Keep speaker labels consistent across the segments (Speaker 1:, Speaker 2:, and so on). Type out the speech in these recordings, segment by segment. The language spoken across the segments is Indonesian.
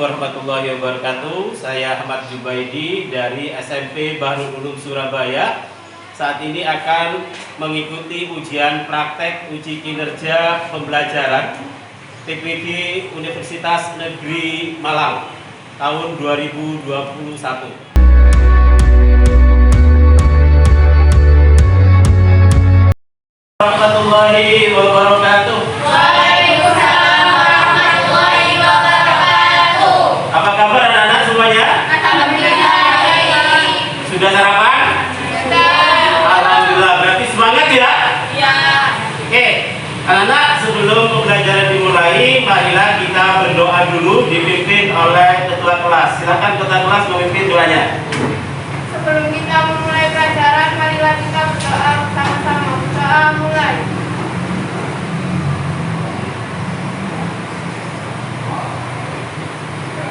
Speaker 1: warahmatullahi wabarakatuh. Saya Ahmad Jubaidi dari SMP Bahrul Ulum Surabaya. Saat ini akan mengikuti ujian praktek uji kinerja pembelajaran TPD Universitas Negeri Malang tahun 2021. Warahmatullahi wabarakatuh.
Speaker 2: Waalaikumsalam warahmatullahi wabarakatuh.
Speaker 1: Apa kabar anak-anak semuanya?
Speaker 2: Alhamdulillah.
Speaker 1: Sudah sarapan?
Speaker 2: Sudah.
Speaker 1: Alhamdulillah. Berarti semangat ya?
Speaker 2: Ya.
Speaker 1: Oke, anak-anak, sebelum pembelajaran dimulai, marilah kita berdoa dulu dipimpin oleh ketua kelas. Silakan ketua kelas memimpin doanya.
Speaker 2: Sebelum kita memulai pelajaran, marilah kita berdoa sama-sama. Doa mulai.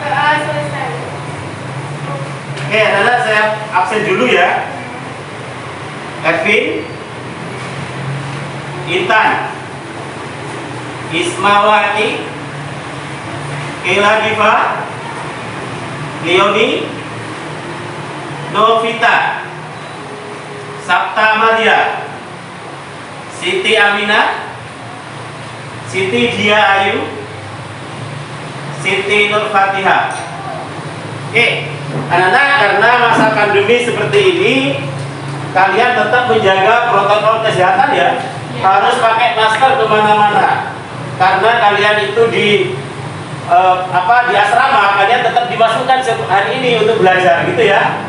Speaker 2: Doa selesai.
Speaker 1: Oke, anak-anak, saya absen dulu ya. Evin, Intan, Ismawati, Kela Diva, Leoni, Novita, Sabta Maria, Siti Aminah, Siti Dia Ayu, Siti Nur Fatihah. Oke, anak-anak, karena masa pandemi seperti ini, kalian tetap menjaga protokol kesehatan ya. Harus pakai masker kemana-mana. Karena kalian itu di asrama, kalian tetap dimasukkan hari ini untuk belajar gitu ya.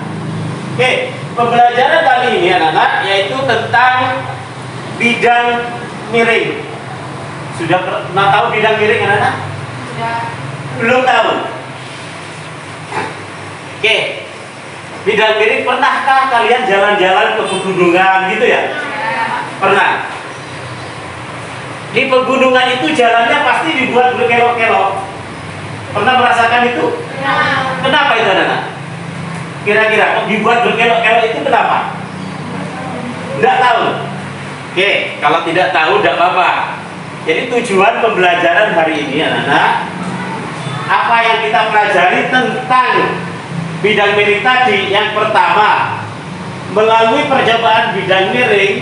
Speaker 1: Oke, pembelajaran kali ini anak-anak yaitu tentang bidang miring. Sudah pernah tahu bidang miring anak-anak?
Speaker 2: Sudah.
Speaker 1: Belum tahu. Oke, bidang miring, pernahkah kalian jalan-jalan ke pegunungan gitu ya? Pernah. Di pegunungan itu jalannya pasti dibuat berkelok-kelok. Pernah merasakan itu?
Speaker 2: Ya.
Speaker 1: Kenapa itu anak-anak? Kira-kira kok dibuat berkelok-kelok itu kenapa? Tidak tahu. Oke, kalau tidak tahu tidak apa-apa. Jadi tujuan pembelajaran hari ini anak-anak, apa yang kita pelajari tentang bidang miring tadi. Yang pertama, melalui percobaan bidang miring,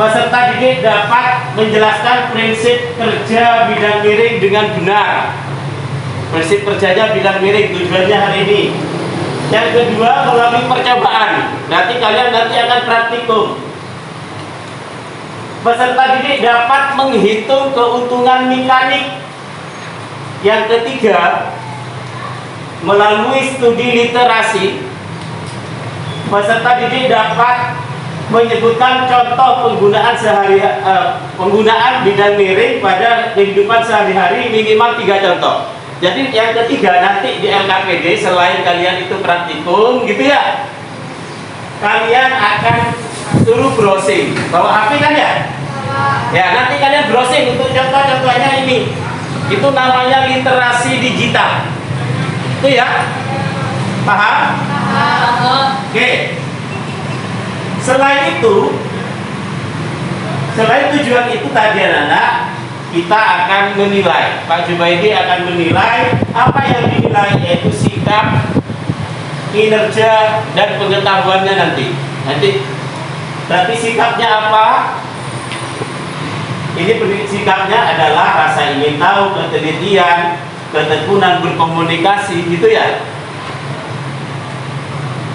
Speaker 1: peserta didik dapat menjelaskan prinsip kerja bidang miring dengan benar. Prinsip kerjanya bidang miring, tujuannya hari ini. Yang kedua, melalui percobaan. Nanti kalian akan praktikum. Peserta didik dapat menghitung keuntungan mekanik. Yang ketiga, melalui studi literasi, peserta didik dapat menyebutkan contoh penggunaan bidang miring pada kehidupan sehari-hari minimal 3 contoh. Jadi yang ketiga, nanti di LKPD selain kalian itu praktikum gitu ya, kalian akan suruh browsing. Bawa HP kan ya? Ya, nanti kalian browsing untuk contoh-contohnya ini. Itu namanya literasi digital. Itu ya? Paham? Oke. Selain tujuan itu tadi anak-anak, kita akan menilai. Pak Jubaidi akan menilai apa yang dinilai, yaitu sikap, kinerja, dan pengetahuannya nanti. Berarti sikapnya apa? Ini sikapnya adalah rasa ingin tahu, ketelitian, ketekunan berkomunikasi, gitu ya.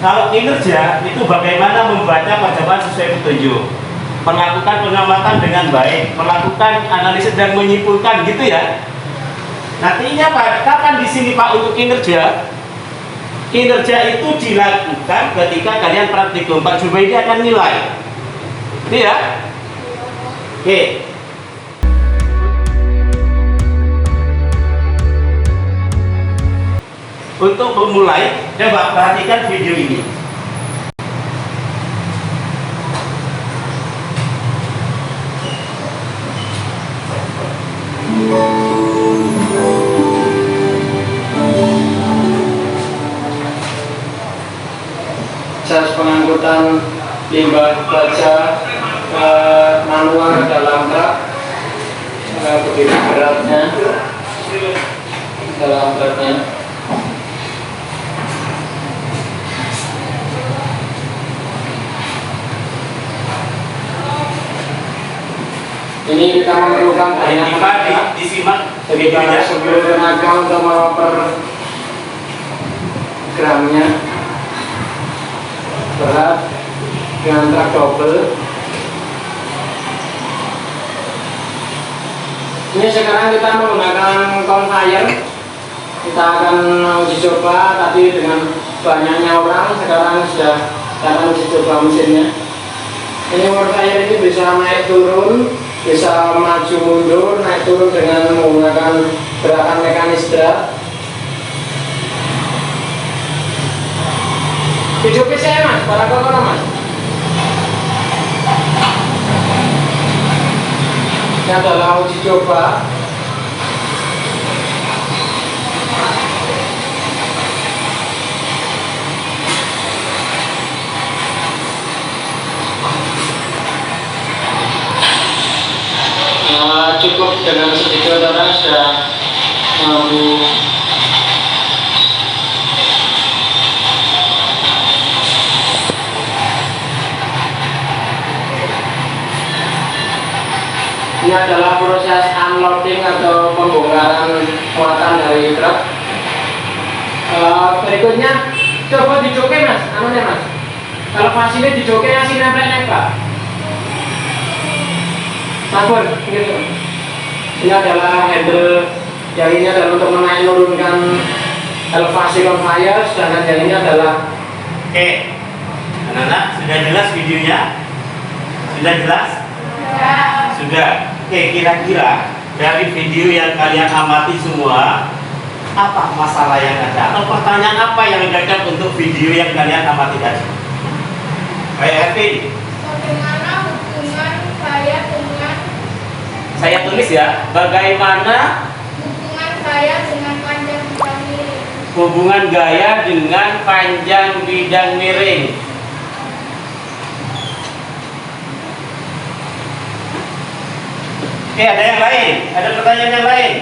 Speaker 1: Kalau kinerja itu bagaimana membaca percobaan sesuai petunjuk, melakukan pengamatan dengan baik, melakukan analisis dan menyimpulkan, gitu ya. Nantinya kapan di sini Pak untuk kinerja? Kinerja itu dilakukan ketika kalian praktikum. Pak Jubaidi akan nilai. Itu ya. Oke. Untuk memulai, coba perhatikan video ini.
Speaker 3: Proses pengangkutan limbah baja manual dalam truk begitu beratnya dalam pamfletnya. Ini kita memerlukan banyak tenaga,
Speaker 1: disimak
Speaker 3: kita sebelum tenaga untuk mengoper gramnya berat dengan truk double. Ini sekarang kita menggunakan conveyor. Kita akan uji coba tadi dengan banyaknya orang. Sekarang sudah akan uji coba mesinnya. Ini conveyor ini bisa naik turun, bisa maju mundur, naik turun dengan menggunakan gerakan mekanis berat. Video saya mas, para kokono mas. Ini adalah uji coba. Cukup dengan sedikit orang sudah mampu ini adalah proses unloading atau pembongkaran muatan dari truk. Berikutnya coba dijoke mas, anunya mas. Kalau pasilnya dijoke asli nempel-nempel. Sabar, gitu. Ini adalah handle, yang ini adalah untuk menaik menurunkan elevasi conveyor, sedangkan yang ini adalah
Speaker 1: oke. Anak-anak sudah jelas videonya? Sudah jelas?
Speaker 2: Ya.
Speaker 1: Sudah. Oke, kira-kira dari video yang kalian amati semua, apa masalah yang ada? Atau pertanyaan apa yang cocok untuk video yang kalian amati tadi? Kayak Ervin.
Speaker 2: Bagaimana hubungan saya dengan
Speaker 1: Saya tulis ya, bagaimana
Speaker 2: hubungan saya dengan panjang bidang miring?
Speaker 1: hubungan gaya dengan panjang bidang miring? Oke, ada yang lain? Ada pertanyaan yang lain?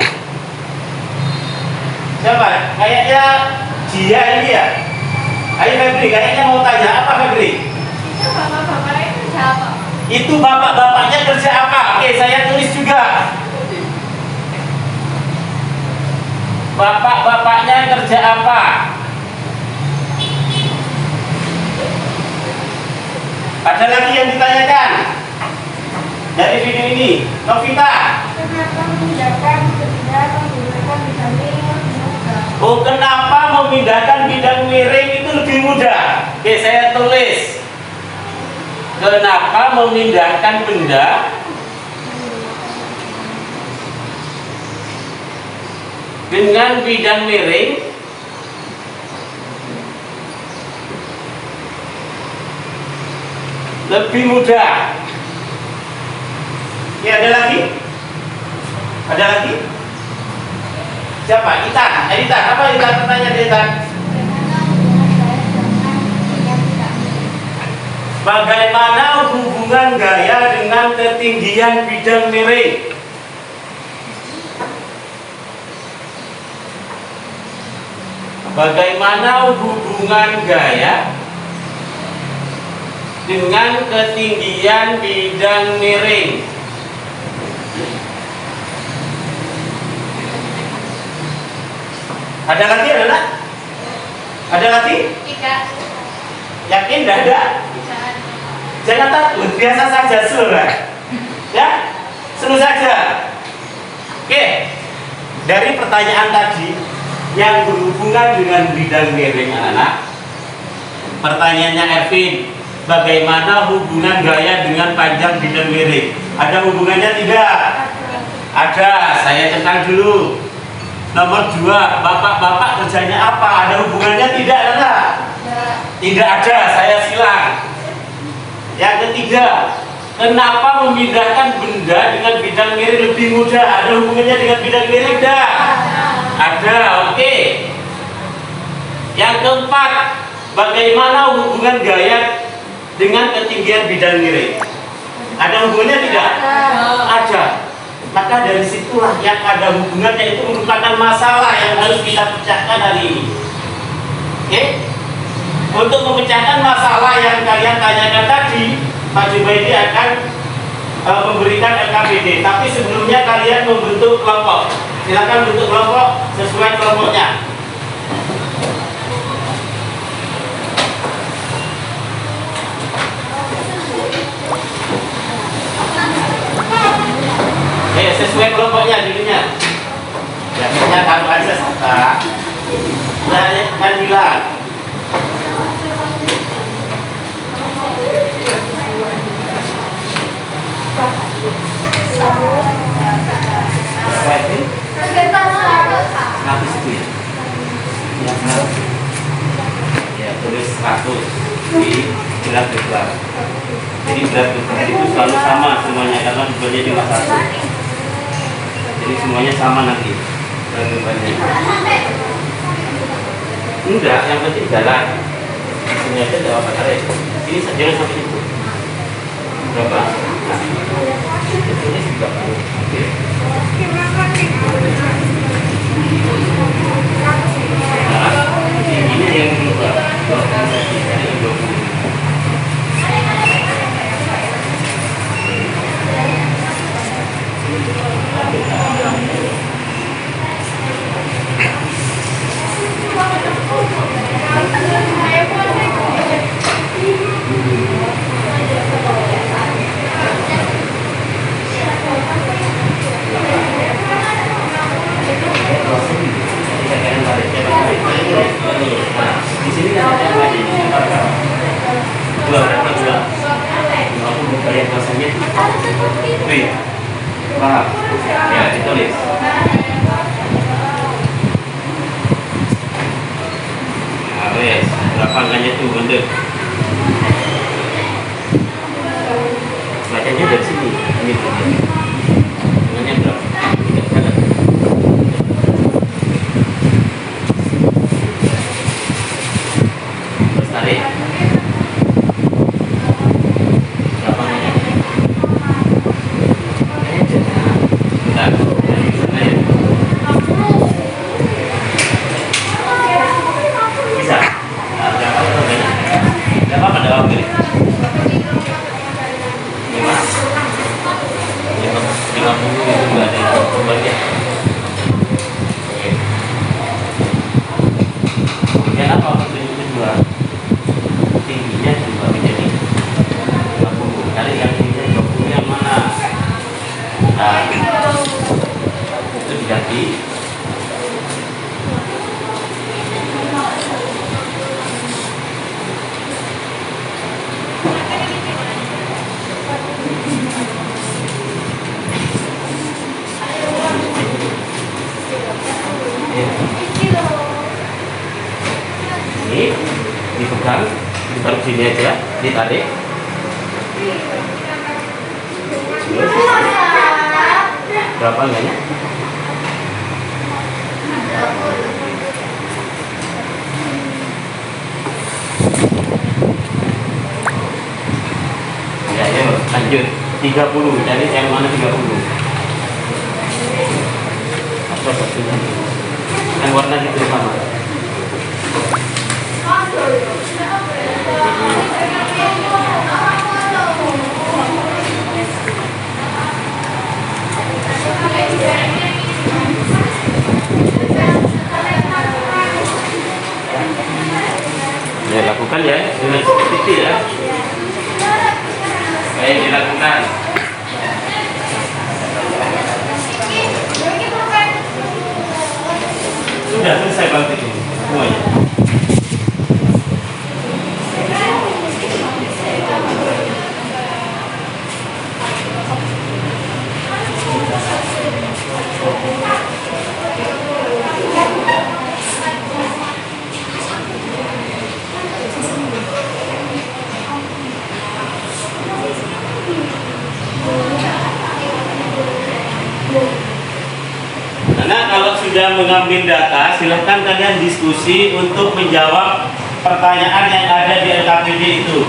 Speaker 1: Siapa? Kayaknya Jia ini ya? Ayo Febri, kayaknya mau tanya apa Febri?
Speaker 2: Itu bapak-bapak itu siapa?
Speaker 1: Itu bapak-bapaknya kerja apa? Oke, saya tulis juga. Bapak-bapaknya kerja apa? Ada lagi yang ditanyakan dari video ini? Novita.
Speaker 2: Kenapa memindahkan menggunakan bidang miring lebih mudah?
Speaker 1: Oh, kenapa memindahkan bidang miring itu lebih mudah? Oke, saya tulis. Kenapa memindahkan benda dengan bidang miring lebih mudah? Ya, ada lagi? Ada lagi? Siapa? Itan. Itan. Apa Itan? Pertanyaan Itan. Bagaimana hubungan gaya dengan ketinggian bidang miring? Bagaimana hubungan gaya dengan ketinggian bidang miring? Ada lagi, ada? Ada lagi?
Speaker 2: Tidak.
Speaker 1: Yakin? Tidak ada? Jangan takut, biasa saja saudara. Ya, seru saja. Oke, dari pertanyaan tadi yang berhubungan dengan bidang miring anak-anak, pertanyaannya Ervin, bagaimana hubungan gaya dengan panjang bidang miring? Ada hubungannya tidak? Ada, saya centang dulu. Nomor 2, bapak-bapak kerjanya apa? Ada hubungannya tidak, anak? Tidak ada, saya silang. Yang ketiga, kenapa memindahkan benda dengan bidang miring lebih mudah? Ada hubungannya dengan bidang miring tidak? Ada, oke. Yang keempat, bagaimana hubungan gaya dengan ketinggian bidang miring? Ada hubungannya tidak? Ada. Maka dari situlah yang ada hubungannya itu merupakan masalah yang harus kita pecahkan hari ini. Oke? Untuk memecahkan masalah yang kalian tanyakan tadi, Pak Jubaidi akan memberikan LKPD. Tapi sebelumnya kalian membentuk kelompok. Silakan bentuk kelompok sesuai kelompoknya. Sesuai kelompoknya jadinya. Biasanya kalau ada serta kan bilang. Seratus itu ya? Ya, 100. Ya, tulis 100 di berat besar. Jadi berat besar itu selalu sama semuanya karena bebannya cuma 1. Jadi semuanya sama nanti berat bebannya. Enggak, yang penting jalan. Ini aja tidak apa tarik. Ini saja sampai itu. Berapa? Nah, ini juga. Oke. Ini yang berubah. Di sini ada yang lagi dua berapa dua? Aku buka yang kosongnya. Wih, paham? Ya ditulis. Nah, wes berapa angkanya tuh bener? Bacanya dari sini. Ini bener. Angkanya berapa? Ini dipegang, ditaruh sini aja, ditarik. Berapa enggaknya? Ya, ayo lanjut. 30, jadi yang mana 30? Apa satunya? Yang warna itu sama. Ya, lakukan ya dengan seperti itu ya. Baik, dilakukan. Sudah selesai bangkit ini semuanya. Karena kalau sudah mengambil data, silahkan kalian diskusi untuk menjawab pertanyaan yang ada di LKPD itu.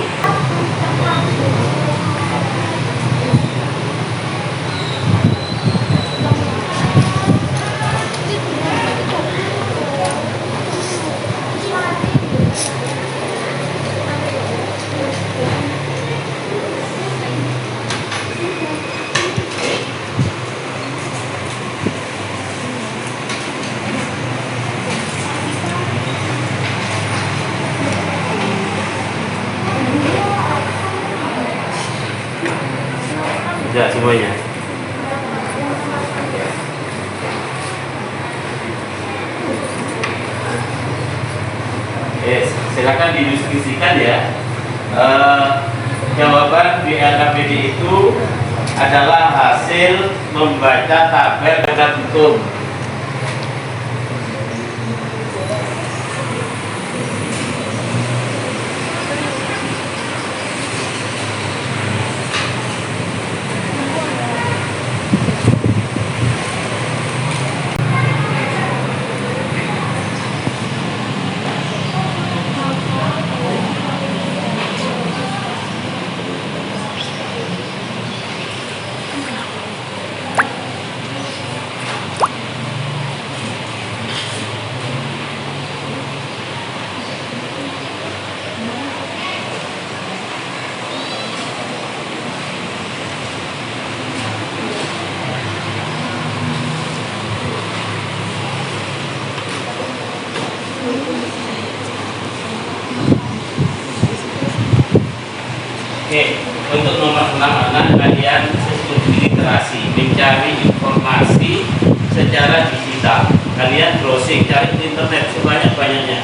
Speaker 1: Sudah semuanya. Silakan didiskusikan ya. Jawaban BLKPD itu adalah hasil membaca tabel daftar hukum. Oke, untuk nomor 6 anak kalian literasi, mencari informasi secara digital. Kalian browsing, cari di internet sebanyak-banyaknya.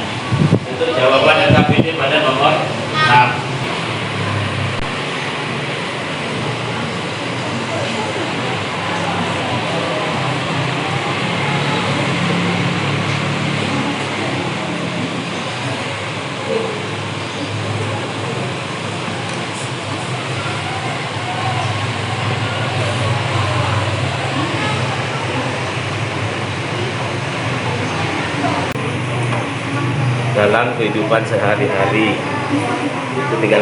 Speaker 1: Untuk jawaban LKPD pada nomor 6. Dalam kehidupan sehari-hari itu tinggal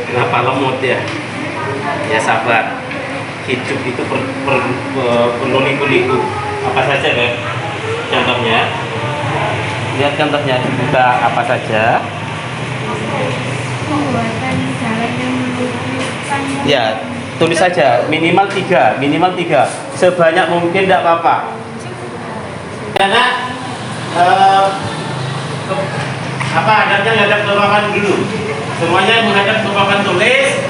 Speaker 1: kenapa lemot ya? Ya sabar, hidup itu perlu liku-liku. Apa saja kan? Contohnya, lihat contohnya dibuka apa saja.
Speaker 2: Pembuatan jalan yang menuju panjang.
Speaker 1: Ya, tulis saja minimal 3, sebanyak mungkin tidak apa-apa. Karena apa adanya menghadap ke papan dulu. Semuanya menghadap ke papan tulis.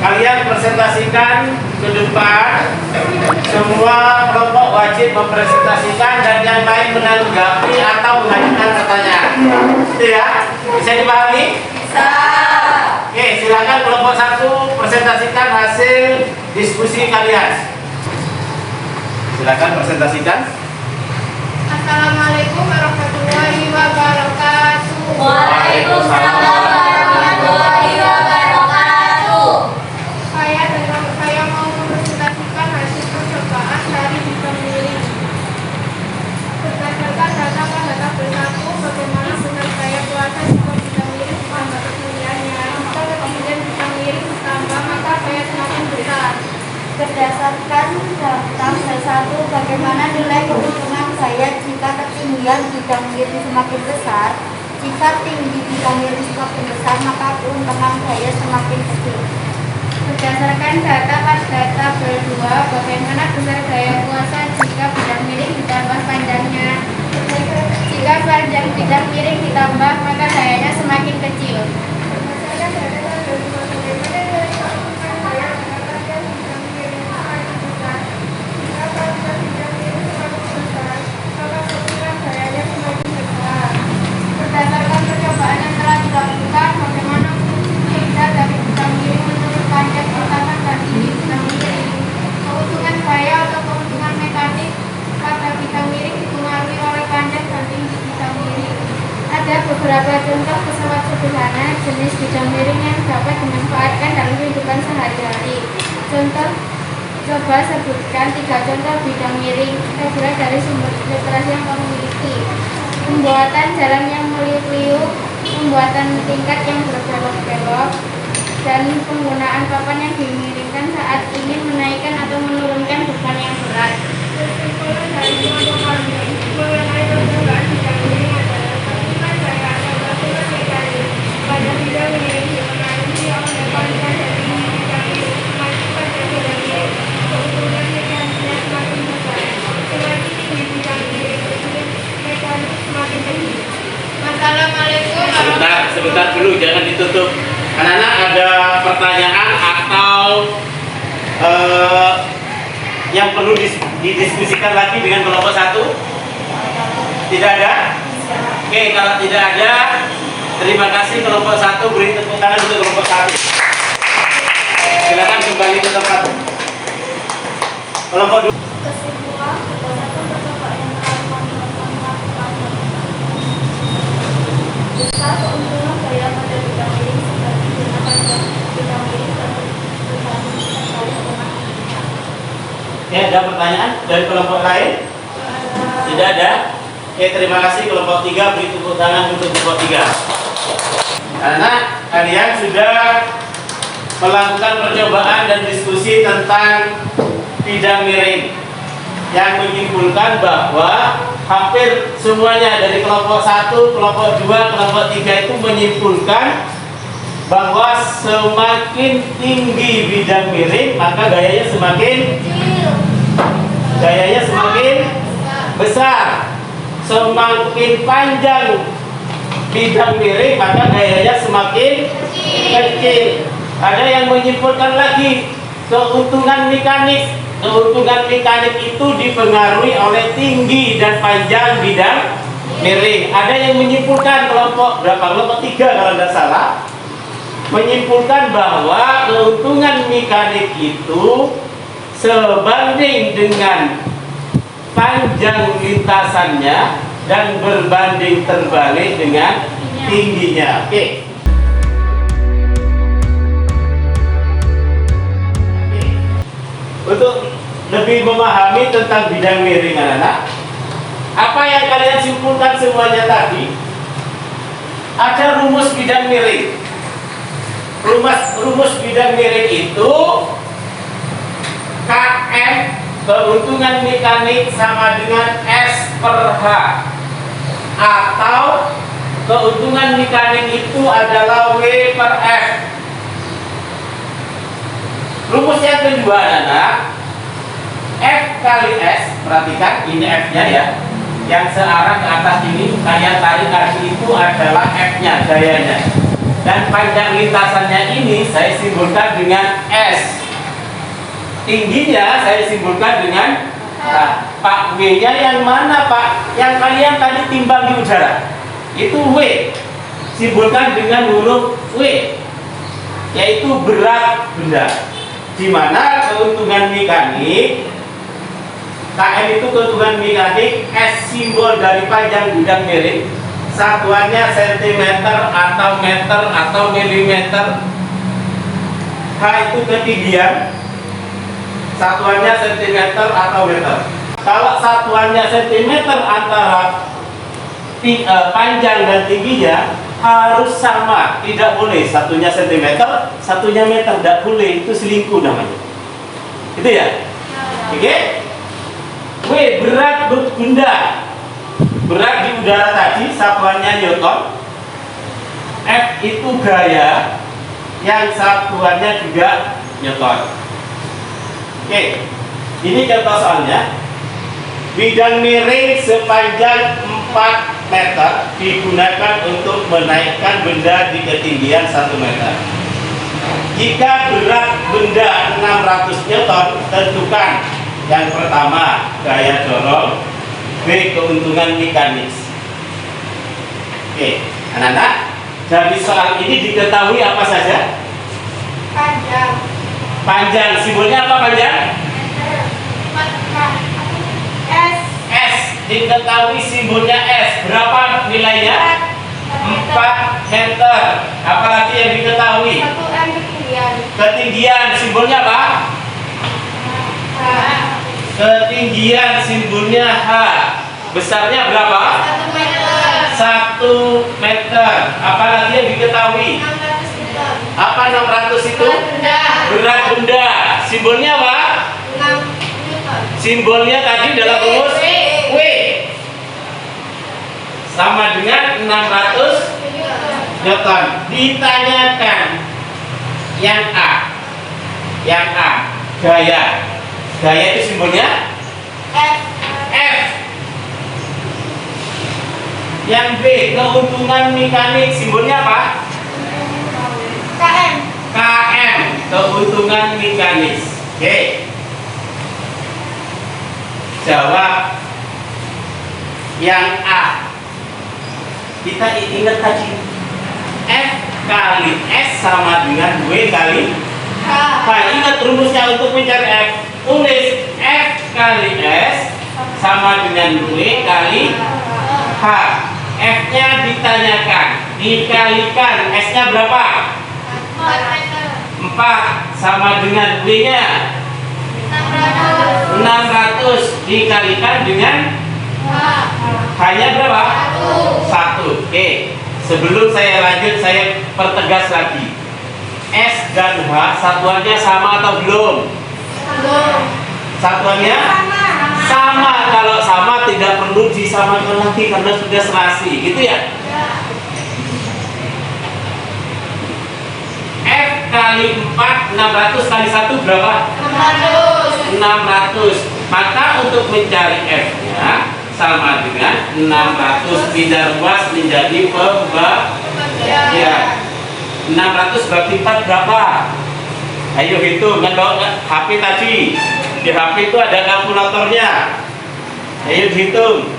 Speaker 1: Kalian presentasikan ke depan. Semua kelompok wajib mempresentasikan dan yang lain menanggapi atau mengajukan pertanyaan. Itu ya, bisa dipahami? Bisa. Oke, silakan kelompok 1 presentasikan hasil diskusi kalian. Silakan presentasikan.
Speaker 2: Assalamualaikum warahmatullahi wabarakatuh.
Speaker 4: Waalaikumsalam warahmatullahi wabarakatuh.
Speaker 2: Saya mau mempresentasikan hasil percobaan dari bidang miring. Berdasarkan data pada tabel 1, bagaimana benar saya puasa jika bidang miring ditambah kemudiannya. Jika kemudian bidang miring ditambah, maka saya semakin besar.
Speaker 4: Berdasarkan daftar C1, bagaimana nilai keuntungan saya jika ketinggian bidang miring semakin besar? Jika tinggi bidang miring semakin besar, maka keuntungan saya semakin kecil.
Speaker 2: Berdasarkan data pada tabel 2, bagaimana besar daya puasa jika bidang miring ditambah panjangnya. Jika panjang bidang miring ditambah, maka dayanya semakin kecil. Berdasarkan percobaan yang telah dilakukan, bagaimana fungsi dari bidang miring menurut panjang lintasan dan tinggi bidang miring. Keuntungan saya atau keuntungan mekanik pada bidang miring dipengaruhi oleh panjang dan tinggi bidang miring. Ada beberapa contoh pesawat sederhana jenis bidang miring yang dapat dimanfaatkan dalam kehidupan sehari-hari. Contoh, coba sebutkan 3 contoh bidang miring terbuat dari sumber literasi yang kamu miliki. Pembuatan jalan yang meliuk-liuk, pembuatan tingkat yang berbelok-belok, dan penggunaan papan yang dimiringkan saat ingin menaikkan atau menurunkan beban yang berat. Kesimpulan dari semua mengenai percobaan bidang miring adalah keuntungan saya atau keuntungan mekanik pada bidang miring
Speaker 1: pertanyaan atau yang perlu didiskusikan lagi dengan kelompok 1? Tidak ada? Oke, kalau tidak ada, terima kasih kelompok 1, beri tepuk tangan untuk kelompok 1. Silakan kembali ke tempat. Kelompok 2.
Speaker 4: Kesimpulan, berdasarkan percobaan yang telah kami lakukan besar keuntungan gaya pada bidang miring seperti gunakan bidang miring berbanding sekali dengan
Speaker 1: Ya, ada pertanyaan dari kelompok lain? Tidak ada? Oke, terima kasih kelompok 3, beri tepuk tangan untuk kelompok 3. Karena kalian sudah melakukan percobaan dan diskusi tentang bidang miring yang menyimpulkan bahwa hampir semuanya dari kelompok 1, kelompok 2, kelompok 3 itu menyimpulkan bahwa semakin tinggi bidang miring maka gayanya semakin besar. Semakin panjang bidang miring maka gayanya semakin kecil. Ada yang menyimpulkan lagi keuntungan mekanik. Keuntungan mekanik itu dipengaruhi oleh tinggi dan panjang bidang miring. Ada yang menyimpulkan kelompok 3 kalau tidak salah, menyimpulkan bahwa keuntungan mekanik itu sebanding dengan panjang lintasannya dan berbanding terbalik dengan tingginya. Oke. Untuk lebih memahami tentang bidang miring anak-anak, apa yang kalian simpulkan semuanya tadi, ada rumus bidang miring. Rumus bidang miring itu Km keuntungan mekanik sama dengan S per H, atau keuntungan mekanik itu adalah W per F. Rumus yang kedua adalah F kali S. Perhatikan ini F-nya ya, yang searah ke atas ini kalian tarik kaki itu adalah F-nya, gayanya. Dan panjang lintasannya ini saya simbolkan dengan S. Tingginya saya simbolkan dengan Pak W-nya yang mana Pak? Yang kalian tadi timbang di udara. Itu W. Simbolkan dengan huruf W, yaitu berat benda. Di mana keuntungan mekanik Km itu keuntungan mekanik, S simbol dari panjang bidang miring, satuannya sentimeter atau meter atau milimeter, H itu ketinggian, satuannya sentimeter atau meter. Kalau satuannya sentimeter antara panjang dan tingginya harus sama, tidak boleh satunya sentimeter, satunya meter, tidak boleh, itu selingkuh namanya. Itu ya? Oke? W berat benda, berat di udara tadi satuannya Newton. F itu gaya, yang satuannya juga Newton. Oke, ini contoh soalnya. Bidang miring sepanjang 4 meter digunakan untuk menaikkan benda di ketinggian 1 meter. Jika berat benda 600 Newton, tentukan yang pertama gaya dorong, B keuntungan mekanis. Oke, anak-anak, dari soal ini diketahui apa saja?
Speaker 2: Panjang.
Speaker 1: Panjang, simbolnya apa panjang?
Speaker 2: S.
Speaker 1: S, diketahui simbolnya S. Berapa nilainya? 4 meter. Apalagi yang diketahui?
Speaker 2: 1 M ketinggian.
Speaker 1: Ketinggian, simbolnya apa?
Speaker 2: H.
Speaker 1: Ketinggian, simbolnya H. Besarnya berapa?
Speaker 2: 1 meter.
Speaker 1: 1 meter. Apalagi yang diketahui?
Speaker 2: 600 meter.
Speaker 1: Apa 600 itu?
Speaker 2: Benda.
Speaker 1: Berat benda. Simbolnya apa?
Speaker 2: 6 Newton.
Speaker 1: Simbolnya tadi dalam rumus W. Sama dengan 600 Newton. Ditanyakan yang A. Yang A, gaya. Gaya itu simbolnya
Speaker 2: F.
Speaker 1: F. Yang B, keuntungan mekanik, simbolnya apa?
Speaker 2: KM.
Speaker 1: KM. keuntungan mekanis. Oke. Jawab yang A. Kita ingat tadi F kali S sama dengan W kali H. Ingat rumusnya untuk mencari F. Tulis F kali S sama dengan W kali H. F-nya ditanyakan, dikalikan S-nya berapa? 4 sama dengan W-nya 600 dikalikan dengan H-nya berapa? 1. Oke, sebelum saya lanjut saya pertegas lagi. S dan H satuannya sama atau belum? Satuannya sama. Kalau sama tidak perlu disamakan lagi karena sudah serasi, gitu ya? F kali 4 600 kali 1 berapa? 600. Maka untuk mencari F-nya sama dengan 600 pindah ruas menjadi pembagian. 600 bagi 4 berapa? Ayo hitung kan bawa HP tadi. Di HP itu ada kalkulatornya. Ayo dihitung.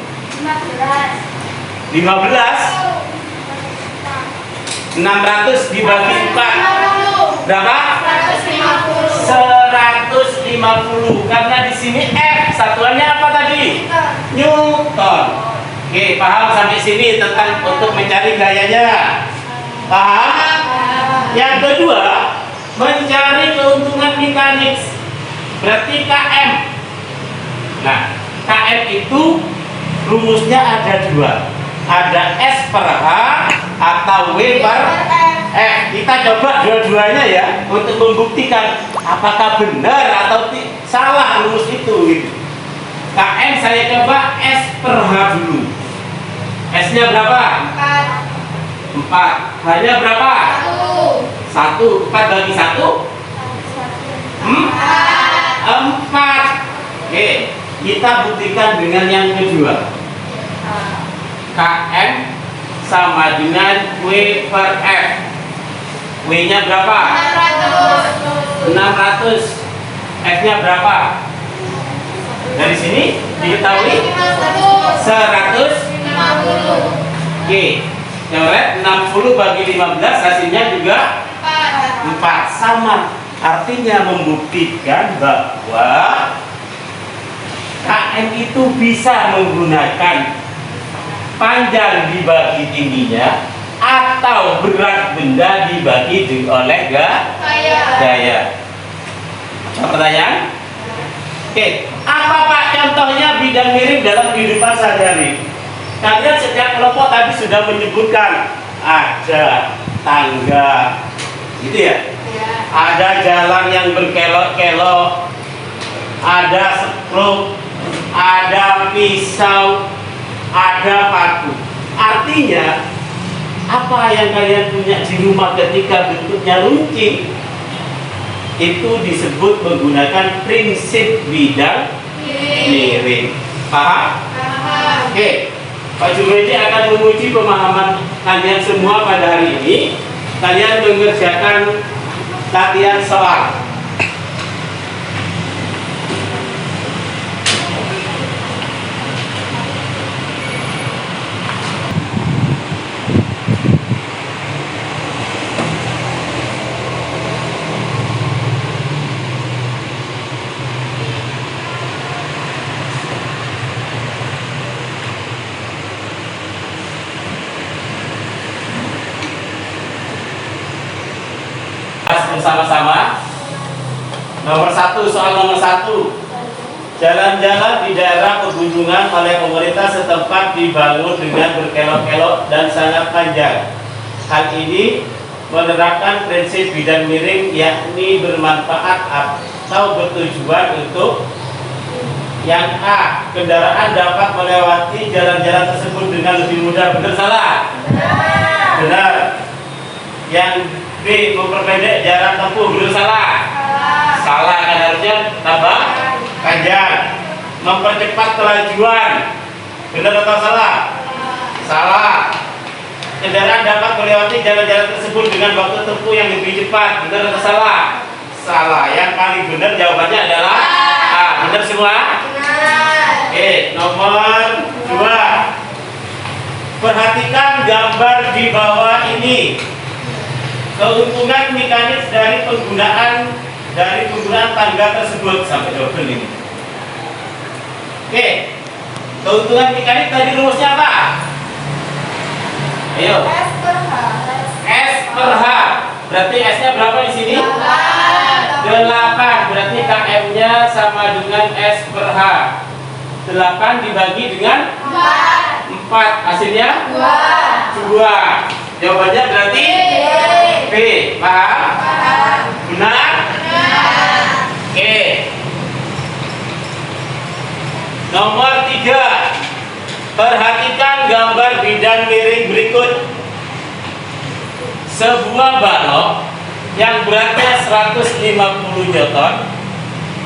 Speaker 1: 15. 600 dibagi 4 berapa? 150. Karena di sini F satuannya apa tadi? Newton. Oke, paham sampai sini tentang untuk mencari gayanya? Paham? Yang kedua, mencari keuntungan mekanik. Berarti KM. Nah, KM itu rumusnya ada dua. Ada S per H atau W per F. Kita coba dua-duanya ya untuk membuktikan apakah benar atau salah rumus itu gitu. KM saya coba S per H dulu. S-nya berapa? 4. H-nya berapa? 1. 4 bagi 1? 4. Oke, kita buktikan dengan yang kedua. KM sama dengan W per F. W-nya berapa? 600. F-nya berapa? Dari sini diketahui 150. Oke, coret 60 bagi 15 hasilnya juga 4. Sama. Artinya membuktikan bahwa KM itu bisa menggunakan panjang dibagi tingginya atau berat benda dibagi oleh gaya. Pertanyaan? Oke, apa Pak contohnya bidang miring dalam kehidupan sehari-hari? Kalian setiap kelompok tadi sudah menyebutkan ada tangga, gitu ya? Ada jalan yang berkelok-kelok, ada seprut, ada pisau, ada paku. Artinya apa yang kalian punya di rumah ketika bentuknya runcing itu disebut menggunakan prinsip bidang miring. Paham? Oke, Pak Junaidi akan menguji pemahaman kalian semua pada hari ini. Kalian mengerjakan latihan soal. Bersama-sama. Nomor 1, soal nomor 1. Jalan-jalan di daerah pegunungan oleh pemerintah setempat dibangun dengan berkelok-kelok dan sangat panjang. Hal ini menerapkan prinsip bidang miring, yakni bermanfaat atau bertujuan untuk yang A. Kendaraan dapat melewati jalan-jalan tersebut dengan lebih mudah. Benar salah? Benar. Yang B. Memperpendek jarak tempuh. Benar salah? Salah, kan harusnya tambah panjang. Mempercepat kelajuan. Benar atau salah? Salah. Kendaraan dapat melewati jalan-jalan tersebut dengan waktu tempuh yang lebih cepat. Benar atau salah? Salah. Yang paling benar jawabannya adalah A. Benar semua? Oke, nomor 2. Perhatikan gambar di bawah ini. Keuntungan mekanis dari penggunaan tangga tersebut. Sampai double ini. Oke. Keuntungan mekanis tadi rumusnya apa? Ayo. S per H. Berarti S-nya berapa di sini? 8. Berarti KM-nya sama dengan S per H. 8 dibagi dengan 4. Hasilnya 2. Jawabannya berarti B. Paham? Benar? Oke. Nomor 3. Perhatikan gambar bidang miring berikut. Sebuah balok yang beratnya 150 Newton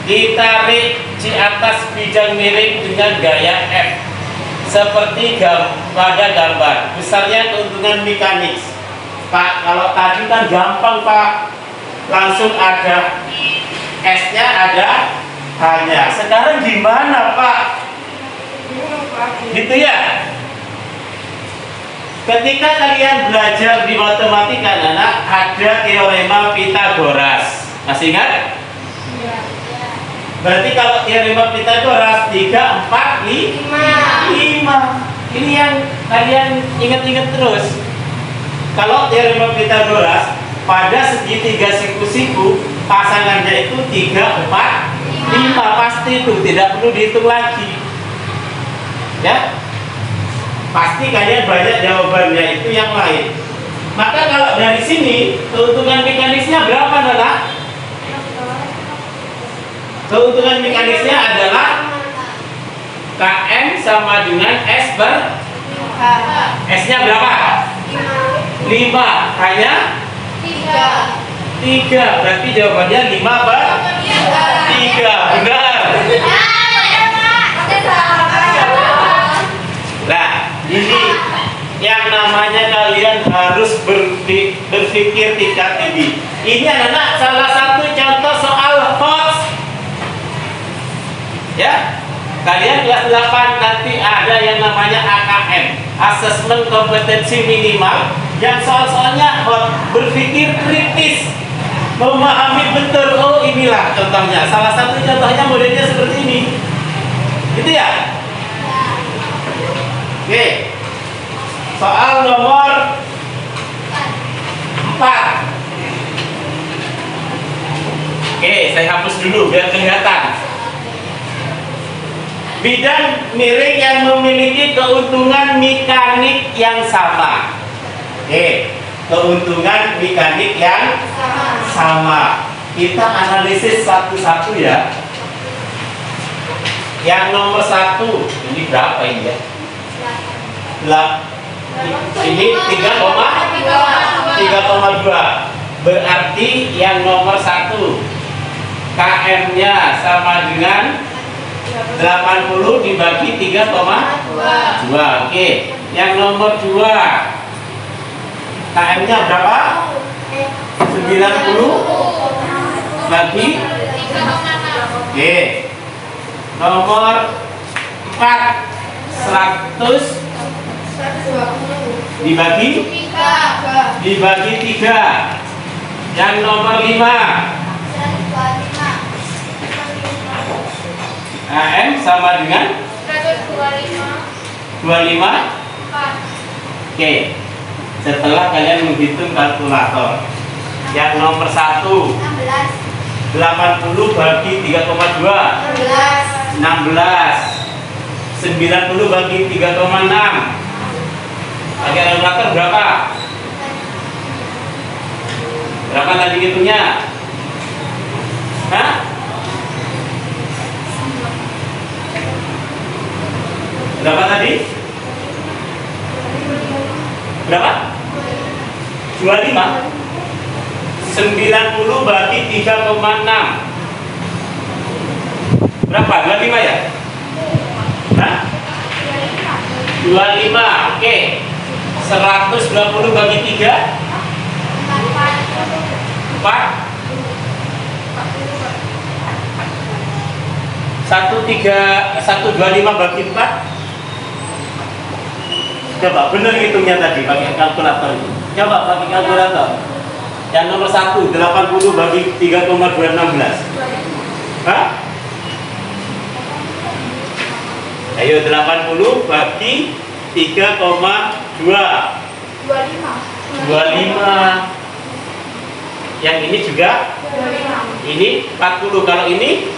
Speaker 1: ditarik di atas bidang miring dengan gaya F seperti pada gambar. Besarnya keuntungan mekanis. Pak, kalau tadi kan gampang Pak, langsung ada S-nya, ada H-nya. Sekarang gimana Pak? Gitu ya. Ketika kalian belajar di matematika anak, ada teorema Pythagoras. Masih ingat? Berarti kalau teorema Pythagoras 3, 4, 5. Ini yang kalian ingat-ingat terus. Kalau teorema Pythagoras, pada segitiga siku-siku pasangannya itu 3, 4, 5. Pasti itu, tidak perlu dihitung lagi. Ya? Pasti kalian banyak jawabannya itu yang lain. Maka kalau dari sini keuntungan mekanisnya berapa Nana? Keuntungan mekanisnya adalah KM sama dengan S per S-nya berapa? 5. Hanya 3. Berarti jawabannya 5 per 3. Benar. Nah, ini yang namanya kalian harus berpikir tingkat tinggi. Ini anak salah satu contoh soal HOTS. Ya, kalian kelas 8 nanti ada yang namanya AKM, Asesmen Kompetensi Minimal, yang soal-soalnya berpikir kritis, memahami betul. Oh inilah contohnya. Salah satu contohnya modelnya seperti ini. Gitu ya. Oke. Soal nomor 4. Oke, saya hapus dulu biar kelihatan. Bidang miring yang memiliki keuntungan mekanik yang sama. Oke, keuntungan mekanik yang sama. Kita analisis satu-satu ya. Yang nomor 1, ini berapa ini ya? Ini 3,2. Berarti yang nomor 1 KM-nya sama dengan 80 dibagi 3,2. Oke. Yang nomor 2 KM-nya berapa? 90 bagi 3,6. Oke. Nomor 4 100 dibagi 3. Yang nomor 5 AM sama dengan 25. Oke. Setelah kalian menghitung kalkulator. Yang nomor 1 80 bagi 3,2 16. 90 bagi 3,6. Pakai kalkulator berapa? Berapa tadi hitungnya? Hah? Berapa tadi? Berapa? 25. 90 bagi 3,6. Berapa? 25 ya? Hah? 25. Oke. 120 bagi 3 4. 125 bagi 4. Coba benar hitungnya tadi pakai kalkulator itu. Coba pakai kalkulator. Yang nomor 1 80 bagi 3,216. Hah? Ayo 80 bagi 3,2 25. Yang ini juga
Speaker 2: 25.
Speaker 1: ini 40. Kalau ini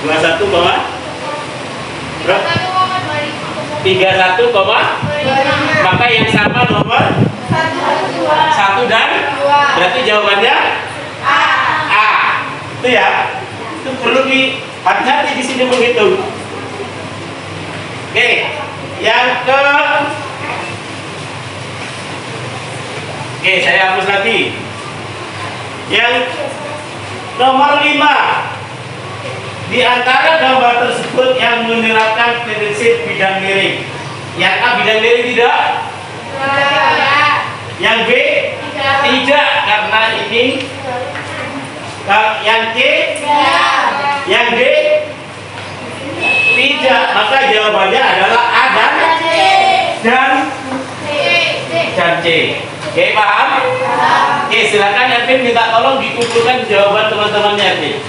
Speaker 1: 21, berapa? 31, maka yang sama nomor 1 dan berarti jawabannya A. Itu ya. Itu perlu hati-hati di sini menghitung. Oke, yang ke Oke, saya hapus lagi. Yang nomor 5. Di antara gambar tersebut yang menerapkan prinsip bidang miring. Yang A bidang miring tidak? Yang B? Tidak, karena ini. Yang C? Yang D? Tidak, maka jawabannya adalah A dan C. Oke, paham? Oke, silakan Ervin minta tolong dikumpulkan jawaban teman-temannya Ervin.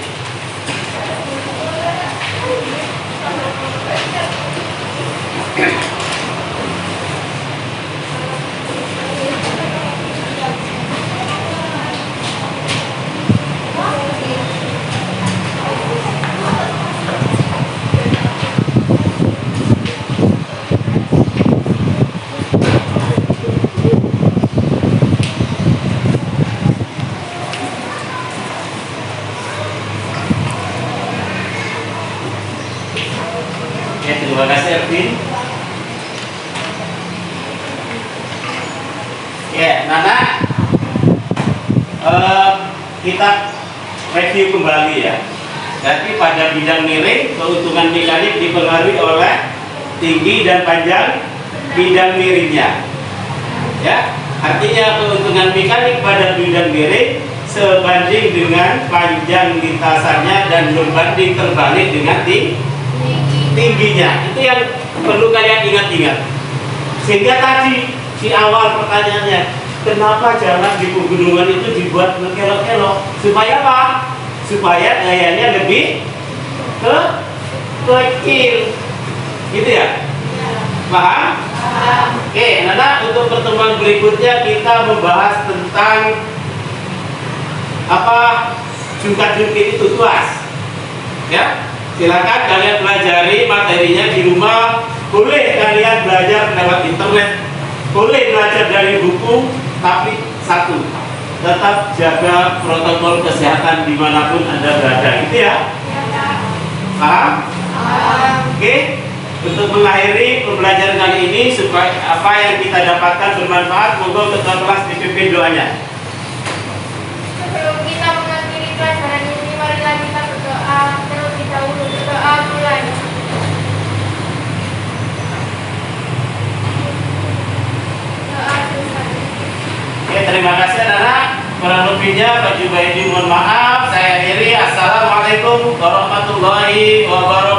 Speaker 1: Terima kasih Ervin. Ya, Nana, kita review kembali ya. Jadi pada bidang miring, keuntungan mekanik dipengaruhi oleh tinggi dan panjang bidang miringnya. Ya, artinya keuntungan mekanik pada bidang miring sebanding dengan panjang lintasannya dan berbanding terbalik dengan tingginya. Itu yang perlu kalian ingat-ingat. Sehingga tadi di awal pertanyaannya, kenapa jalan di pegunungan itu dibuat berkelok-kelok? Supaya apa? Supaya gayanya lebih kecil. Gitu ya? Paham? Oke, Nana, untuk pertemuan berikutnya kita membahas tentang apa jungkat-jungkit itu tuas. Ya? Silakan kalian pelajari materinya di rumah. Boleh kalian belajar lewat internet, boleh belajar dari buku, tapi satu, tetap jaga protokol kesehatan dimanapun Anda berada. Itu ya? Paham? Oke. Untuk mengakhiri pembelajaran kali ini, supaya apa yang kita dapatkan bermanfaat, monggo ketua kelas dipimpin doanya.
Speaker 2: Sebelum kita mengakhiri pelajaran ini, marilah kita berdoa terlebih dahulu. Berdoa mulai.
Speaker 1: Oke, terima kasih anak-anak. Kurang lebihnya Pak Jubaidi mohon maaf. Saya akhiri. Assalamualaikum warahmatullahi wabarakatuh.